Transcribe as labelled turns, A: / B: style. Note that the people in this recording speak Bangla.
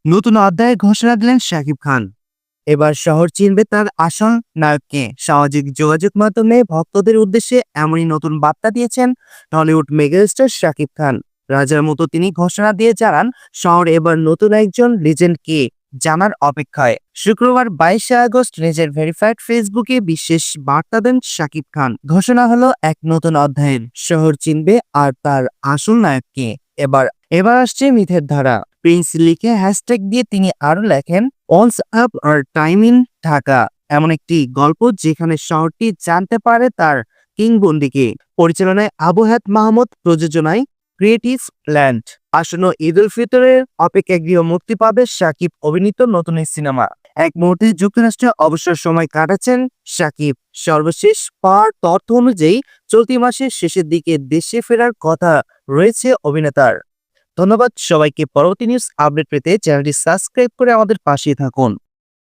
A: নতুন অধ্যায়ের ঘোষণা দিলেন শাকিব খান। এবার শহর চিনবে তার আসল নায়ককে। সামাজিক যোগাযোগ মাধ্যমে ভক্তদের উদ্দেশ্যে এমনই নতুন বার্তা দিয়েছেন টলিউড মেগাস্টার শাকিব খান। রাজার মতো তিনি ঘোষণা দিয়ে জানান, শহর এবার নতুন একজন লিজেন্ডকে জানার অপেক্ষায়। শুক্রবার 22শে আগস্ট নিজের ভেরিফাইড ফেসবুকে বিশেষ বার্তা দেন শাকিব খান। ঘোষণা হলো এক নতুন অধ্যায়ের, শহর চিনবে আর তার আসল নায়ককে। এবার এবার আসছে মিথের ধারা। প্রিন্স লিখে হ্যাশট্যাগ দিয়ে তিনি আরো লেখেন, অলস আপ আর টাইম ইন ঢাকা, এমন একটি গল্প যেখানে শহরটি জানতে পারে তার কিংবদন্তিকে। পরিচালনায় আবু হায়াত মাহমুদ, প্রযোজনায় ক্রিয়েটিভ ল্যান্ড। আসন্ন ঈদ উল ফিতরের অপেক্ষায় গৃহ মুক্তি পাবে শাকিব অভিনীত নতুন এই সিনেমা। এক মুহূর্তে যুক্তরাষ্ট্রে অবসর সময় কাটাচ্ছেন শাকিব। সর্বশেষ পাওয়ার তথ্য অনুযায়ী চলতি মাসের শেষের দিকে দেশে ফেরার কথা রয়েছে অভিনেতার। ধন্যবাদ সবাইকে। পরবর্তী নিউজ আপডেট পেতে চ্যানেলটি সাবস্ক্রাইব করে আমাদের পাশে থাকুন।